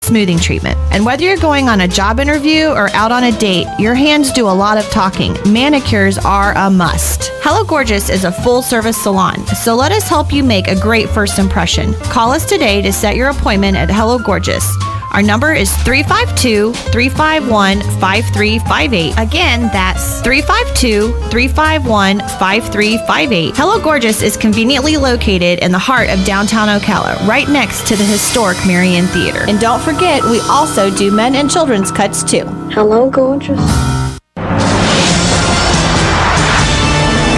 smoothing treatment. And whether you're going on a job interview or out on a date, your hands do a lot of talking. Manicures are a must. Hello Gorgeous is a full-service salon, so let us help you make a great first impression. Call us today to set your appointment at Hello Gorgeous. Our number is 352-351-5358. Again, that's 352-351-5358. Hello Gorgeous is conveniently located in the heart of downtown Ocala, right next to the historic Marion Theater. And don't forget, we also do men and children's cuts too. Hello, Gorgeous.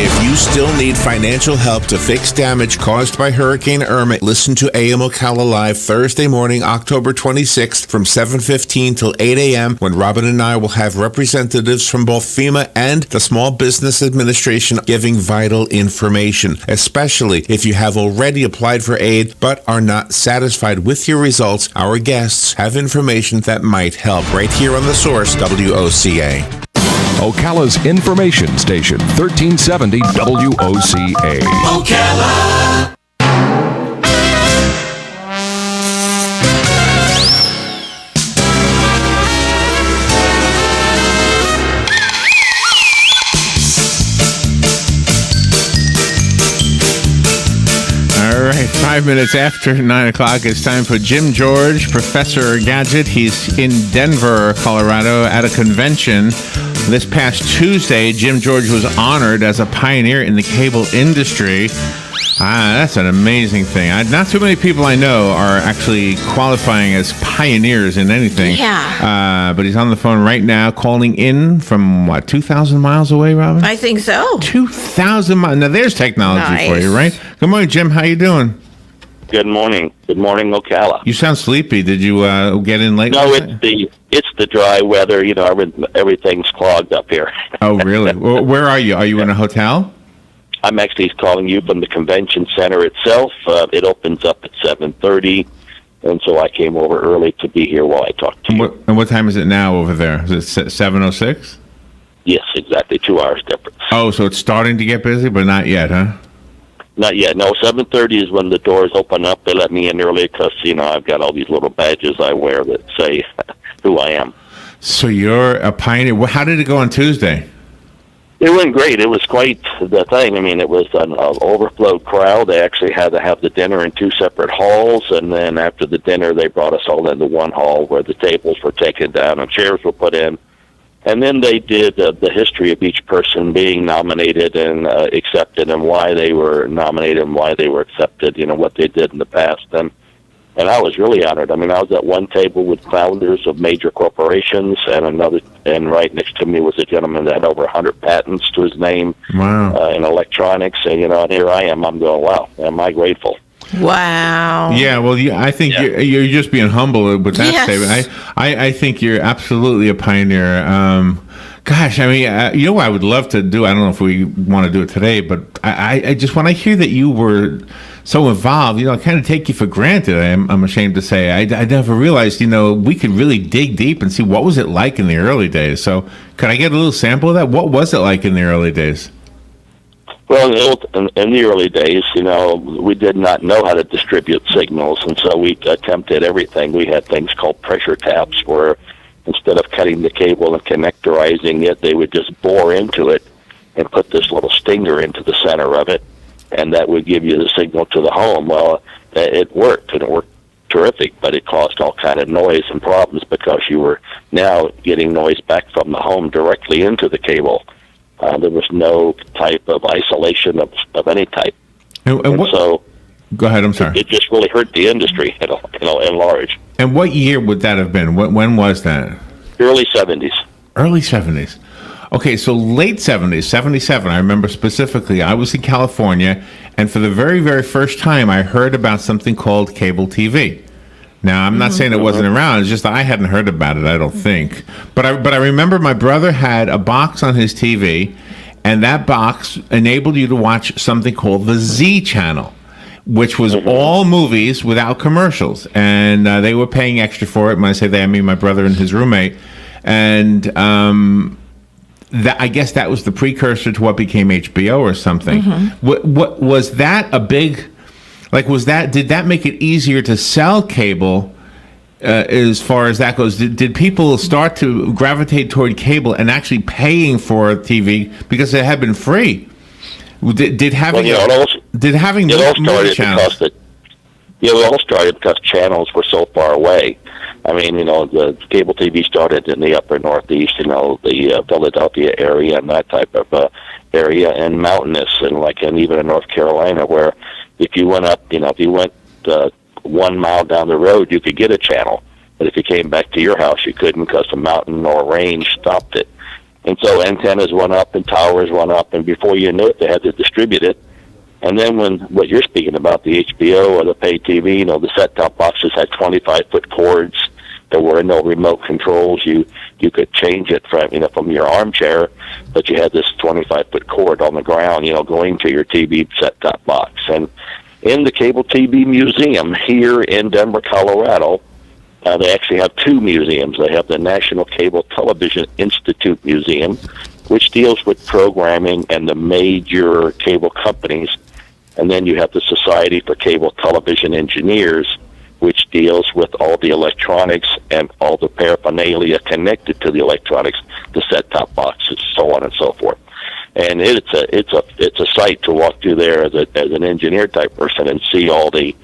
If you still need financial help to fix damage caused by Hurricane Irma, listen to AM Ocala Live Thursday morning, October 26th from 7:15 till 8 a.m. when Robin and I will have representatives from both FEMA and the Small Business Administration giving vital information, especially if you have already applied for aid but are not satisfied with your results. Our guests have information that might help right here on The Source, WOCA. Ocala's information station, 1370 WOCA. Ocala. All right, 5 minutes after 9 o'clock, it's time for Jim George, Professor Gadget. He's in Denver, Colorado, at a convention. This past Tuesday, Jim George was honored as a pioneer in the cable industry. That's an amazing thing. Not too many people I know are actually qualifying as pioneers in anything. Yeah. But he's on the phone right now, calling in from, 2,000 miles away, Robin? I think so. 2,000 miles. Now, there's technology for you, right? Good morning, Jim. How you doing? Good morning. Good morning, Ocala. You sound sleepy. Did you get in late? No, it's the dry weather. You know, everything's clogged up here. Oh, really? Where are you? Are you in a hotel? I'm actually calling you from the convention center itself. It opens up at 7:30, and so I came over early to be here while I talked to you. And what time is it now over there? Is it 7:06? Yes, exactly. 2 hours difference. Oh, so it's starting to get busy, but not yet, huh? Not yet. No, 7:30 is when the doors open up. They let me in early because, I've got all these little badges I wear that say who I am. So you're a pioneer. How did it go on Tuesday? It went great. It was quite the thing. I mean, it was an overflowed crowd. They actually had to have the dinner in two separate halls, and then after the dinner, they brought us all into one hall where the tables were taken down and chairs were put in. And then they did the history of each person being nominated and accepted, and why they were nominated and why they were accepted, what they did in the past. And I was really honored. I mean, I was at one table with founders of major corporations, and right next to me was a gentleman that had over 100 patents to his name. Wow. In electronics. And, and here I am. I'm going, wow, am I grateful. Wow. Yeah, well, I think you're just being humble with that statement. I think you're absolutely a pioneer. Gosh, I mean, what I would love to do, I don't know if we want to do it today, but I just, when I hear that you were so involved, I kind of take you for granted. I'm ashamed to say. I never realized, we could really dig deep and see what was it like in the early days. So could I get a little sample of that? What was it like in the early days? Well, in the early days, we did not know how to distribute signals, and so we attempted everything. We had things called pressure taps, where instead of cutting the cable and connectorizing it, they would just bore into it and put this little stinger into the center of it, and that would give you the signal to the home. Well, it worked, and it worked terrific, but it caused all kind of noise and problems because you were now getting noise back from the home directly into the cable. There was no type of isolation of any type. And so, go ahead, I'm sorry. It just really hurt the industry, in large. And what year would that have been? When was that? Early 70s. Early 70s. Okay, so late 70s, 77, I remember specifically, I was in California, and for the very, very first time, I heard about something called cable TV. Now, I'm not saying it wasn't around. It's just that I hadn't heard about it, I don't think. But I remember my brother had a box on his TV, and that box enabled you to watch something called the Z Channel, which was all movies without commercials. And they were paying extra for it. When I say they, I mean my brother and his roommate. And I guess that was the precursor to what became HBO or something. What was that a big... did that make it easier to sell cable as far as that goes? Did people start to gravitate toward cable and actually paying for TV because it had been free? Did having it all more channels? It all started because channels were so far away. I mean, the cable TV started in the upper Northeast, the Philadelphia area and that type of area, and mountainous, and even in North Carolina, where if you went up, if you went 1 mile down the road, you could get a channel. But if you came back to your house, you couldn't because the mountain or range stopped it. And so antennas went up and towers went up, and before you knew it, they had to distribute it. And then when what you're speaking about, the HBO or the pay TV, the set-top boxes had 25-foot cords. There were no remote controls. You could change it from your armchair, but you had this 25-foot cord on the ground, going to your TV set-top box. And in the Cable TV Museum here in Denver, Colorado, they actually have 2 museums. They have the National Cable Television Institute Museum, which deals with programming and the major cable companies. And then you have the Society for Cable Television Engineers, which deals with all the electronics and all the paraphernalia connected to the electronics, the set-top boxes, so on and so forth. And it's a sight to walk through there as an engineer type person and see all the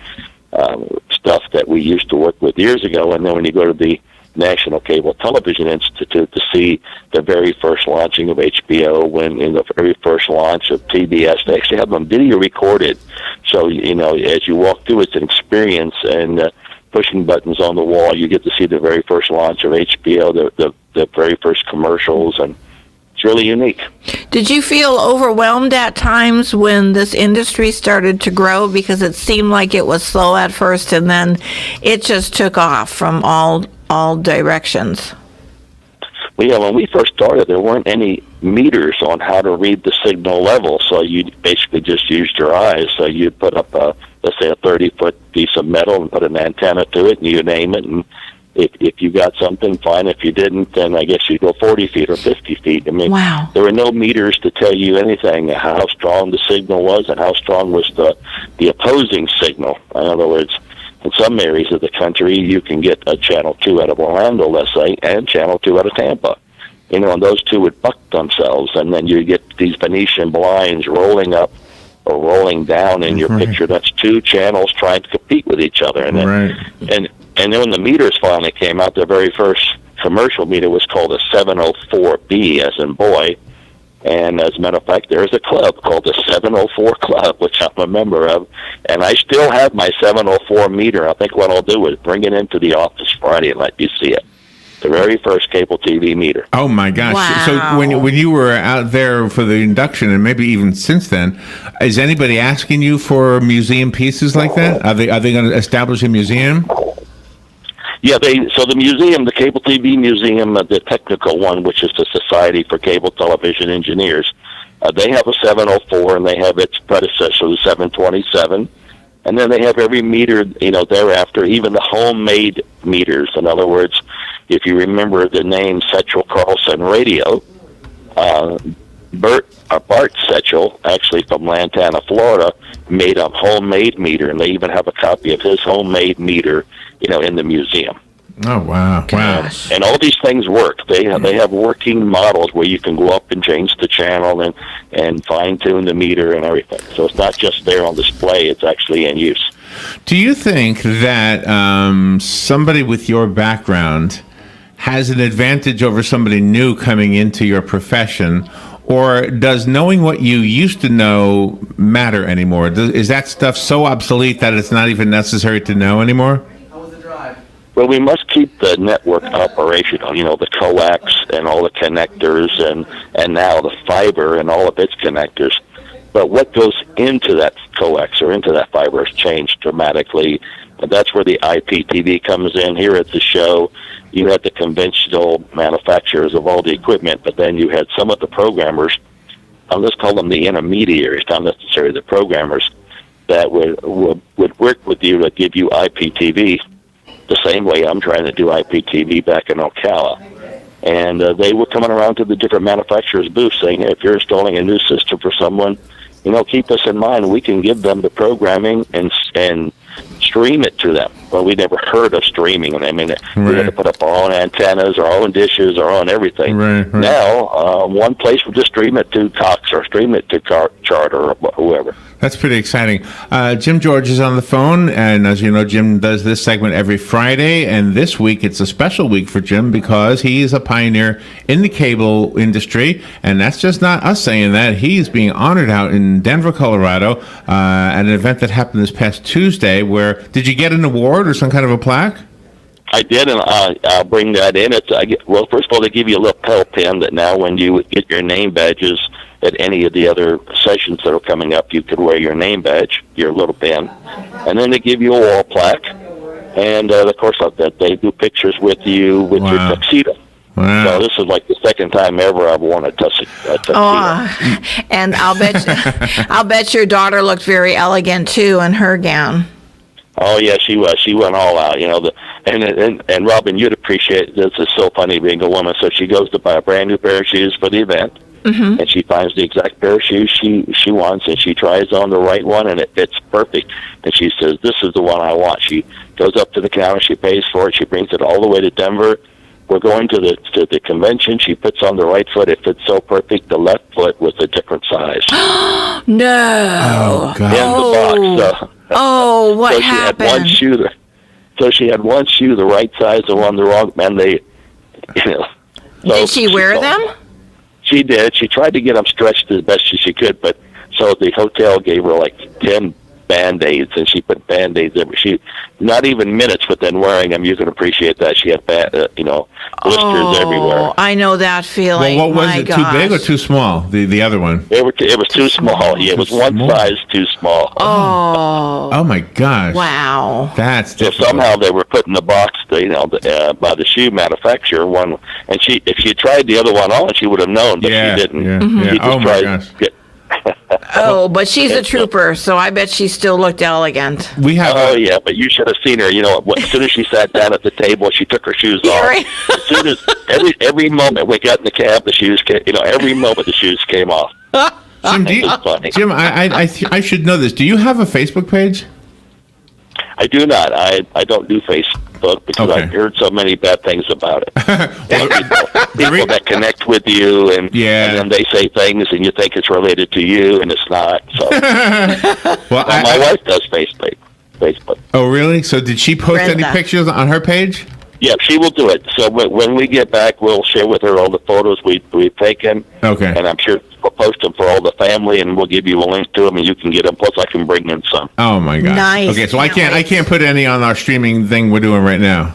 stuff that we used to work with years ago. And then when you go to the National Cable Television Institute to see the very first launching of HBO, when in the very first launch of TBS, they actually have them video recorded. So, as you walk through, it's an experience, and pushing buttons on the wall, you get to see the very first launch of HBO, the very first commercials, and it's really unique. Did you feel overwhelmed at times when this industry started to grow? Because it seemed like it was slow at first, and then it just took off from all directions. Well, yeah, when we first started, there weren't any meters on how to read the signal level, so you basically just used your eyes. So you'd put up let's say a 30-foot piece of metal and put an antenna to it, and you name it, and if you got something, fine. If you didn't, then I guess you'd go 40 feet or 50 feet. I mean, wow. There were no meters to tell you anything, how strong the signal was and how strong was the opposing signal. In other words, in some areas of the country, you can get a Channel 2 out of Orlando, let's say, and Channel 2 out of Tampa. And those two would buck themselves, and then you get these Venetian blinds rolling up or rolling down in your picture. That's 2 channels trying to compete with each other. And then, and then when the meters finally came out, the very first commercial meter was called a 704B, as in boy. And as a matter of fact, there's a club called the 704 Club, which I'm a member of. And I still have my 704 meter. I think what I'll do is bring it into the office Friday and let you see it. The very first cable TV meter. Oh, my gosh. Wow. So when you were out there for the induction, and maybe even since then, is anybody asking you for museum pieces like that? Are they going to establish a museum? Yeah, so the museum, the Cable TV Museum, the technical one, which is the Society for Cable Television Engineers, they have a 704, and they have its predecessor, the 727, and then they have every meter, thereafter, even the homemade meters. In other words, if you remember the name Setchell Carlson Radio, Bart Setchell, actually from Lantana, Florida, made a homemade meter, and they even have a copy of his homemade meter, in the museum. Oh, wow. Gosh. And all these things work. They have working models where you can go up and change the channel and fine-tune the meter and everything. So it's not just there on display, it's actually in use. Do you think that somebody with your background has an advantage over somebody new coming into your profession, or does knowing what you used to know matter anymore? Is that stuff so obsolete that it's not even necessary to know anymore? Well, we must keep the network operational, the coax and all the connectors and now the fiber and all of its connectors. But what goes into that coax or into that fiber has changed dramatically. And that's where the IPTV comes in. Here at the show, you had the conventional manufacturers of all the equipment, but then you had some of the programmers, let's call them the intermediaries, not necessarily the programmers, that would work with you to give you IPTV the same way I'm trying to do IPTV back in Ocala. And they were coming around to the different manufacturers' booths saying, hey, if you're installing a new system for someone, keep us in mind. We can give them the programming and stream it to them. Well, we never heard of streaming. I mean, we had to put up our own antennas, our own dishes, our own everything. Right. Now, one place will just stream it to Cox or stream it to Charter or whoever. That's pretty exciting. Jim George is on the phone, and as you know, Jim does this segment every Friday, and this week it's a special week for Jim because he is a pioneer in the cable industry, and that's just not us saying that. He's being honored out in Denver, Colorado, at an event that happened this past Tuesday. Where did you get an award or some kind of a plaque? I did, and I'll bring that in. Well, first of all, they give you a little Pell pen that now when you get your name badges at any of the other sessions that are coming up, you could wear your name badge, your little pen. And then they give you a wall plaque. And, of course, they do pictures with you with your tuxedo. Wow. So this is like the second time ever I've worn a tuxedo. And I'll bet your daughter looked very elegant, too, in her gown. Oh yeah, she was. She went all out, you know. And Robin, you'd appreciate this. Is so funny being a woman. So she goes to buy a brand new pair of shoes for the event, and she finds the exact pair of shoes she wants, and she tries on the right one, and it fits perfect. And she says, "This is the one I want." She goes up to the counter, she pays for it, she brings it all the way to Denver. We're going to the convention. She puts on the right foot. It fits so perfect. The left foot was a different size. No. Oh God. In the box. Oh, what so happened? She had one shoe the right size, the one the wrong. And they, you know. Did she wear them? She did. She tried to get them stretched as best as she could, but so the hotel gave her like 10 Band-Aids, and she put Band-Aids every. She not even minutes within wearing them. You can appreciate that. She had blisters everywhere. I know that feeling. Well, what was My it? gosh. Too big or too small? The other one. It was too small. Yeah, it was one size too small. Oh. Oh my gosh. Wow. That's So difficult. somehow they were put in the box, by the shoe manufacturer. One, and if she tried the other one on, she would have known, but she didn't. Yeah. She just Oh my tried- gosh. Oh, but she's a trooper, so I bet she still looked elegant. We have. Oh yeah, but you should have seen her. You know, as soon as she sat down at the table, she took her shoes Yeah, off. right. As soon as every moment we got in the cab, the shoes came. You know, every moment the shoes came off. Jim, It was funny. Jim, I should know this. Do you have a Facebook page? I do not. I don't do Facebook because Okay. I've heard so many bad things about it. People that connect with you and then they say things and you think it's related to you and it's not. So Well, my wife does Facebook. Oh, really? So did she post any Brenda. pictures on her page? Yeah, she will do it. So when we get back, we'll share with her all the photos we've taken. Okay. And I'm sure we'll post them for all the family, and we'll give you a link to them, and you can get them. Plus, I can bring in some. Oh my gosh. Nice. Okay, so I Can't wait. can't put any on our streaming thing we're doing right now.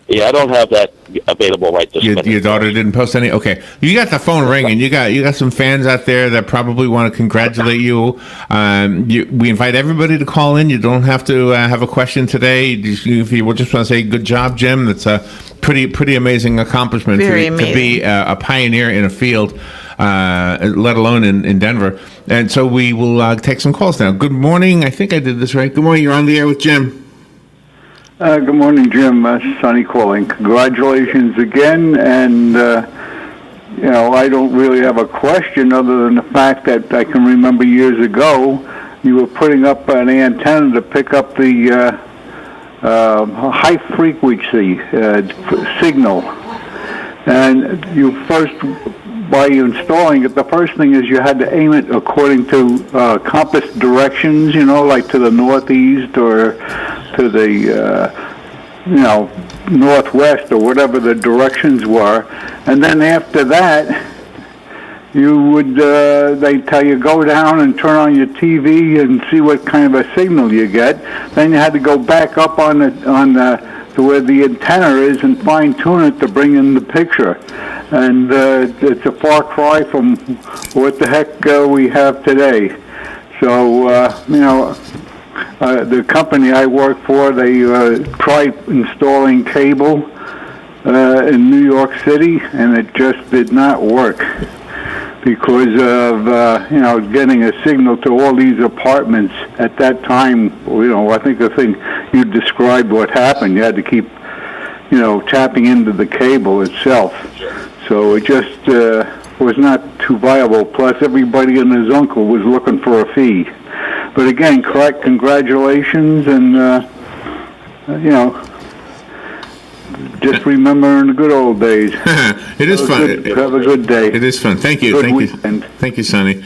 Yeah, I don't have that available right this minute. Your daughter didn't post any. Okay, you got the phone ringing. You got some fans out there that probably want to congratulate you. We invite everybody to call in. You don't have to have a question today. If you just want to say good job, Jim, that's a pretty amazing accomplishment Very to amazing. be a pioneer in a field, let alone in Denver. And so we will take some calls now. Good morning. I think I did this right. Good morning. You're on the air with Jim. Good morning, Jim. Sonny calling. Congratulations again. And, I don't really have a question other than the fact that I can remember years ago you were putting up an antenna to pick up the high frequency signal. And you first, by installing it, the first thing is you had to aim it according to compass directions, like to the northeast or to the, northwest or whatever the directions were. And then after that, you would, they tell you go down and turn on your TV and see what kind of a signal you get. Then you had to go back up on to where the antenna is and fine tune it to bring in the picture. And it's a far cry from what the heck we have today. So, the company I work for, they tried installing cable in New York City, and it just did not work because of, getting a signal to all these apartments at that time. I think the thing you described what happened. You had to keep, tapping into the cable itself. So it just was not too viable. Plus, everybody and his uncle was looking for a fee. But again, correct. Congratulations, and just remembering the good old days. It is fun. Have a good day. It is fun. Thank you. Good Thank weekend. you. Thank you, Sonny.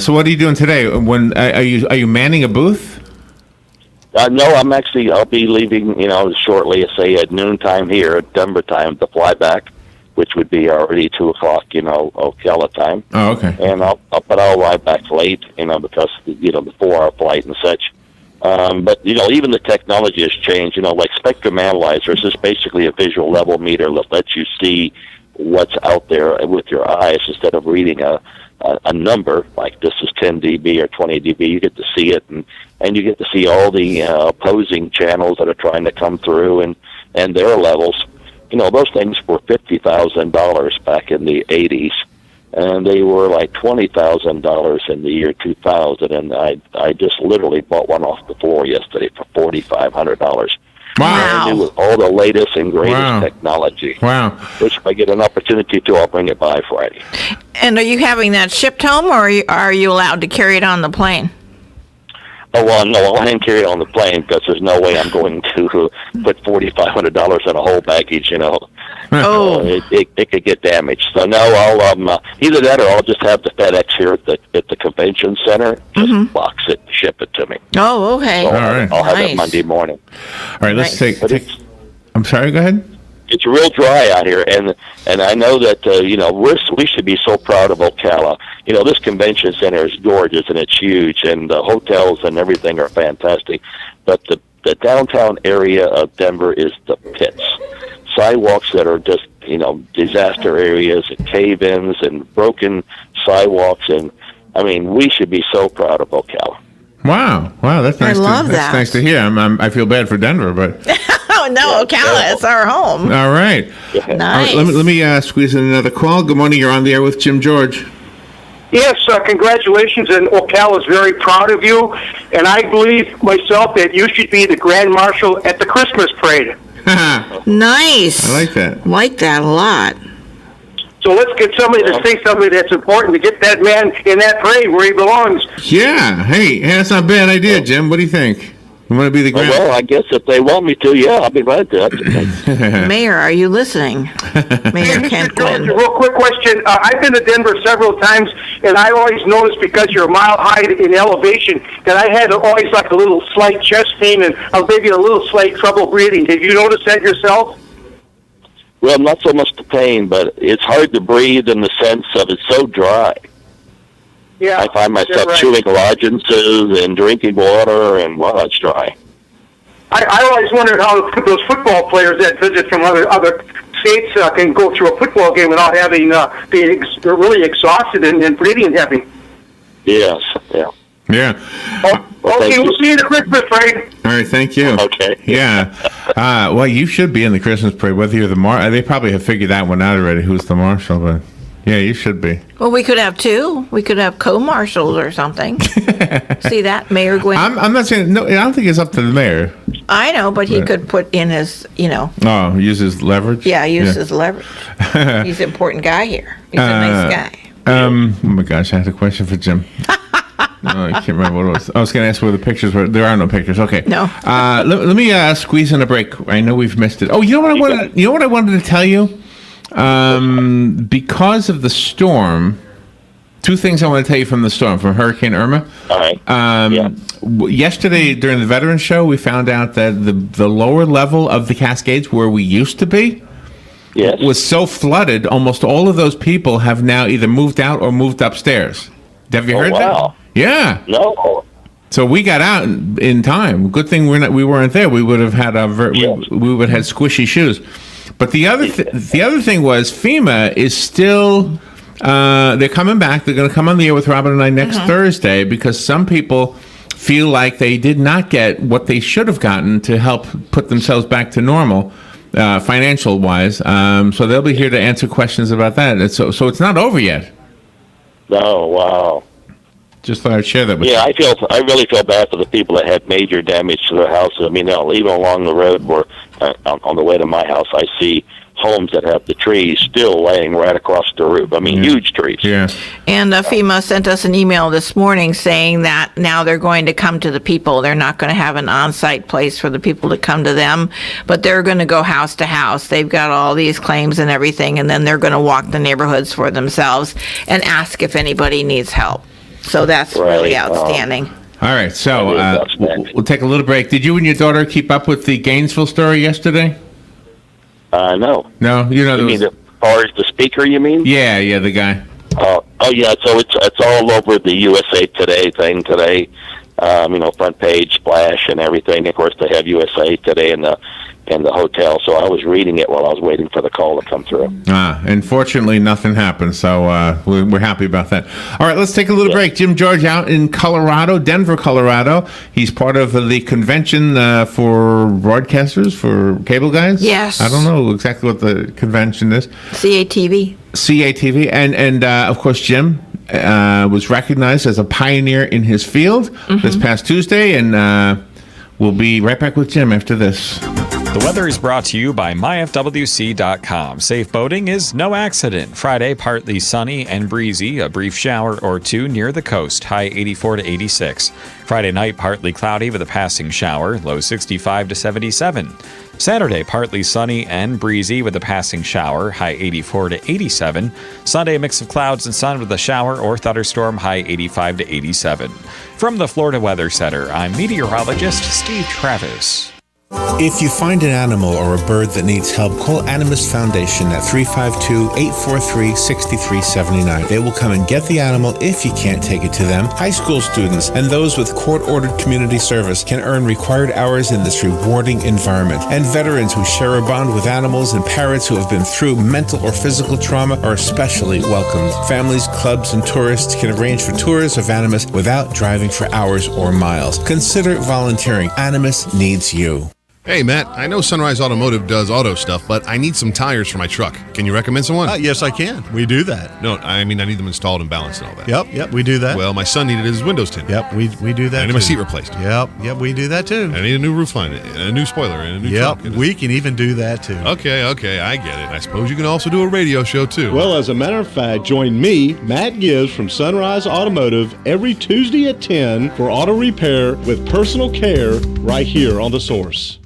So what are you doing today? When are you manning a booth? No, I'll be leaving, shortly, say at noontime here at Denver time to fly back, which would be already 2:00, Ocala time. Oh, okay. And I'll arrive back late, because the 4-hour flight and such. But even the technology has changed. Like spectrum analyzers is basically a visual level meter that lets you see what's out there with your eyes instead of reading a number like this is 10 dB or 20 dB. You get to see it, and you get to see all the opposing channels that are trying to come through and their levels. Those things were $50,000 back in the 80s, and they were like $20,000 in the year 2000. And I just literally bought one off the floor yesterday for $4,500. Wow. Brand new with all the latest and greatest technology. Wow. Which if I get an opportunity to, I'll bring it by Friday. And are you having that shipped home, or are you allowed to carry it on the plane? Oh, well, no, I didn't carry it on the plane because there's no way I'm going to put $4,500 in a whole baggage, Oh. It could get damaged. So, no, I'll either that or I'll just have the FedEx here at the convention center just box it, ship it to me. Oh, okay. So All right. I'll have Nice. it Monday morning. All right, let's Nice. take. I'm sorry. Go ahead. It's real dry out here, and I know that we should be so proud of Ocala. This convention center is gorgeous and it's huge, and the hotels and everything are fantastic. But the downtown area of Denver is the pits, sidewalks that are just disaster areas, and cave-ins and broken sidewalks, and I mean we should be so proud of Ocala. Wow, that's nice. love That's that. nice to hear. I feel bad for Denver, but Oh, no, Ocala, it's our home. all right. Nice. All right, let me squeeze in another call. Good morning. You're on the air with Jim George. Yes, congratulations, and Ocala is very proud of you. And I believe myself that you should be the Grand Marshal at the Christmas parade. Nice. I like that. Like that a lot. So let's get somebody to say something that's important to get that man in that parade where he belongs. Yeah. Hey, that's not a bad idea, Jim. What do you think? You want to be the grand? Well, I guess if they want me to, yeah, I'll be glad to. Mayor, are you listening? Mayor Kent George, a Quinn. real quick question. I've been to Denver several times, and I always noticed because you're a mile high in elevation that I had always like a little slight chest pain and maybe a little slight trouble breathing. Did you notice that yourself? Well, not so much the pain, but it's hard to breathe in the sense of it's so dry. Yeah. I find myself right. chewing lozenges and drinking water, and it's dry. I always wondered how those football players that visit from other states can go through a football game without having being really exhausted and breathing heavy. Yes, yeah. Yeah. Okay, we'll see you in the Christmas parade. All right. Thank you. Okay. Yeah. Well, you should be in the Christmas parade, whether you're the they probably have figured that one out already. Who's the marshal? But yeah, you should be. Well, we could have two. We could have co-marshals or something. See that, Mayor Gwynn? I'm not saying no. I don't think it's up to the mayor. I know, but he could put in his, Oh, use his leverage. use his leverage. He's an important guy here. He's a nice guy. Oh my gosh, I had a question for Jim. I can't remember what it was. I was going to ask where the pictures were. There are no pictures. Okay. No. Let me squeeze in a break. I know we've missed it. Oh, you know what I wanted? You know what I wanted to tell you? Because of the storm, two things I want to tell you from the storm, from Hurricane Irma. All right. Yesterday during the Veterans Show, we found out that the lower level of the Cascades, where we used to be, Yes. was so flooded. Almost all of those people have now either moved out or moved upstairs. Have you heard wow. that? Yeah. No. So we got out in time. Good thing we weren't there. We would have had we would have had squishy shoes. But the other thing was FEMA is still they're coming back. They're going to come on the air with Robin and I next Thursday because some people feel like they did not get what they should have gotten to help put themselves back to normal financial wise. So they'll be here to answer questions about that. So it's not over yet. No. Wow. Just thought I'd share that with you. Yeah, I really feel bad for the people that had major damage to their houses. I mean, even along the road where on the way to my house, I see homes that have the trees still laying right across the roof. I mean, huge trees. Yeah. And FEMA sent us an email this morning saying that now they're going to come to the people. They're not going to have an on-site place for the people to come to them, but they're going to go house to house. They've got all these claims and everything, and then they're going to walk the neighborhoods for themselves and ask if anybody needs help. So that's really outstanding. All right, so That is outstanding. we'll take a little break. Did you and your daughter keep up with the Gainesville story yesterday? No. No, you know You there mean was, as far as the speaker, you mean? yeah, the guy. Oh yeah, so it's all over the USA Today thing today. Front page splash and everything. Of course, they have USA Today in the hotel. So I was reading it while I was waiting for the call to come through. Unfortunately, nothing happened, so we're happy about that. All right, let's take a little break. Jim George out in Colorado, Denver, Colorado. He's part of the convention for broadcasters, for cable guys. Yes. I don't know exactly what the convention is. CATV. CATV, and of course, Jim was recognized as a pioneer in his field this past Tuesday, and we'll be right back with Jim after this. The weather is brought to you by myfwc.com. Safe boating is no accident. Friday, partly sunny and breezy, a brief shower or two near the coast, high 84 to 86. Friday night, partly cloudy with a passing shower, low 65 to 77. Saturday, partly sunny and breezy with a passing shower, high 84 to 87. Sunday, a mix of clouds and sun with a shower or thunderstorm, high 85 to 87. From the Florida Weather Center, I'm meteorologist Steve Travis. If you find an animal or a bird that needs help, call Animist Foundation at 352-843-6379. They will come and get the animal if you can't take it to them. High school students and those with court-ordered community service can earn required hours in this rewarding environment. And veterans who share a bond with animals and parents who have been through mental or physical trauma are especially welcomed. Families, clubs, and tourists can arrange for tours of Animist without driving for hours or miles. Consider volunteering. Animist needs you. Hey, Matt, I know Sunrise Automotive does auto stuff, but I need some tires for my truck. Can you recommend someone? Yes, I can. We do that. No, I mean, I need them installed and balanced and all that. Yep, we do that. Well, my son needed his windows tinted. Yep, we do that. I need my seat replaced. Yep, we do that too. I need a new roof line, and a new spoiler, and a new trunk. Yep, we can even do that too. Okay, I get it. I suppose you can also do a radio show too. Well, as a matter of fact, join me, Matt Gibbs from Sunrise Automotive, every Tuesday at 10 for auto repair with personal care right here on The Source.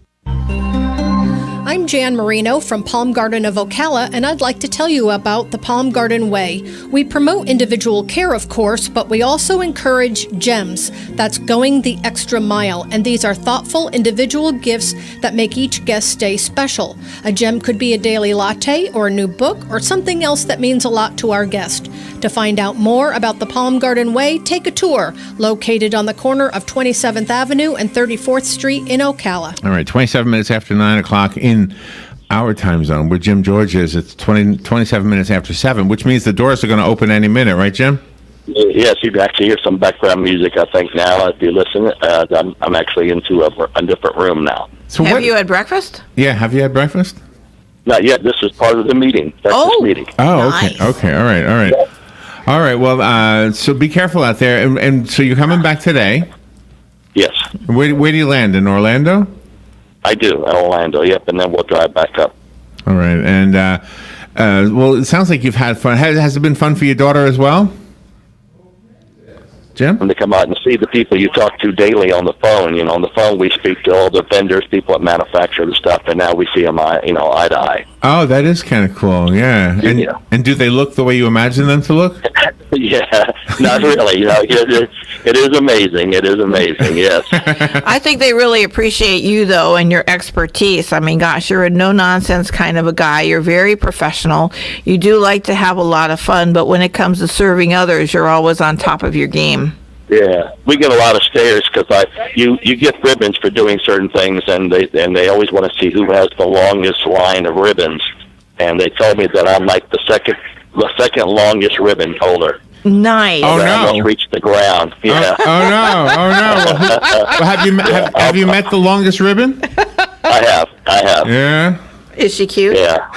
I'm Jan Marino from Palm Garden of Ocala, and I'd like to tell you about the Palm Garden Way. We promote individual care, of course, but we also encourage GEMS. That's going the extra mile, and these are thoughtful individual gifts that make each guest stay special. A gem could be a daily latte or a new book or something else that means a lot to our guest. To find out more about the Palm Garden Way, take a tour, located on the corner of 27th Avenue and 34th Street in Ocala. All right, 27 minutes after 9 o'clock in our time zone, where Jim George is. It's 27 minutes after 7, which means the doors are going to open any minute, right, Jim? Yes, you can actually hear some background music, I think, now. If you listen, I'm actually into a different room now. So Have you had breakfast? Yeah, have you had breakfast? Not yet. This is part of the meeting. Breakfast meeting. Oh, Nice. okay. All right. All right, well, so be careful out there. And so you're coming back today. Yes, Where do you land, in Orlando? I do. In Orlando, yep, and then we'll drive back up. All right, and well, it sounds like you've had fun. Has it been fun for your daughter as well, Jim? And to come out and see the people you talk to daily on the phone. On the phone we speak to all the vendors, people that manufacture the stuff, and now we see them, eye to eye. Oh, that is kind of cool. Yeah. And do they look the way you imagine them to look? Yeah, not really. It is amazing. It is amazing. Yes. I think they really appreciate you, though, and your expertise. I mean, gosh, you're a no-nonsense kind of a guy. You're very professional. You do like to have a lot of fun, but when it comes to serving others, you're always on top of your game. Yeah, we get a lot of stares because you get ribbons for doing certain things, and they always want to see who has the longest line of ribbons. And they told me that I'm like the second longest ribbon holder. Nice. Oh, I no. almost reached the ground. Yeah. Oh no. Well, have you met the longest ribbon? I have. Yeah. Is she cute? Yeah.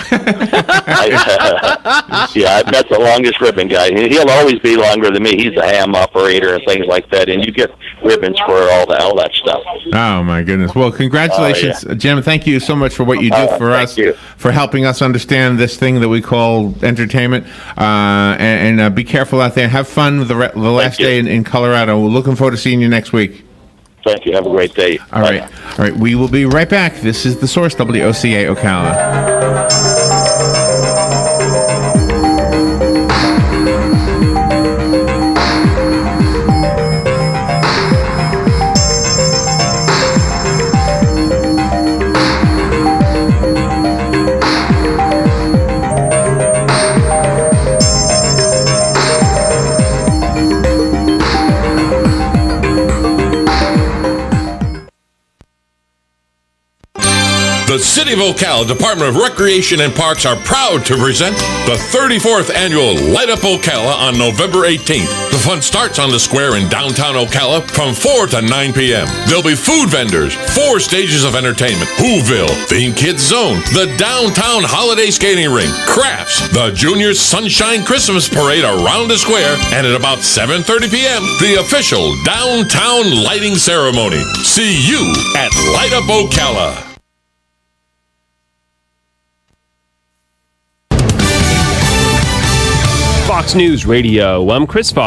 I've met the longest ribbon guy. He'll always be longer than me. He's a ham operator and things like that, and you get ribbons for all that stuff. Oh, my goodness. Well, congratulations, Jim. Thank you so much for what you do for us, for helping us understand this thing that we call entertainment. And be careful out there. Have fun with the last day in Colorado. We're looking forward to seeing you next week. Thank you. Have a great day. All right. All right. We will be right back. This is The Source, WOCA Ocala. The City of Ocala Department of Recreation and Parks are proud to present the 34th annual Light Up Ocala on November 18th. The fun starts on the square in downtown Ocala from 4 to 9 p.m. There'll be food vendors, 4 stages of entertainment, Whoville, Themed Kids Zone, the Downtown Holiday Skating Rink, crafts, the Junior Sunshine Christmas Parade around the square, and at about 7:30 p.m., the official Downtown Lighting Ceremony. See you at Light Up Ocala. Fox News Radio. I'm Chris Fox.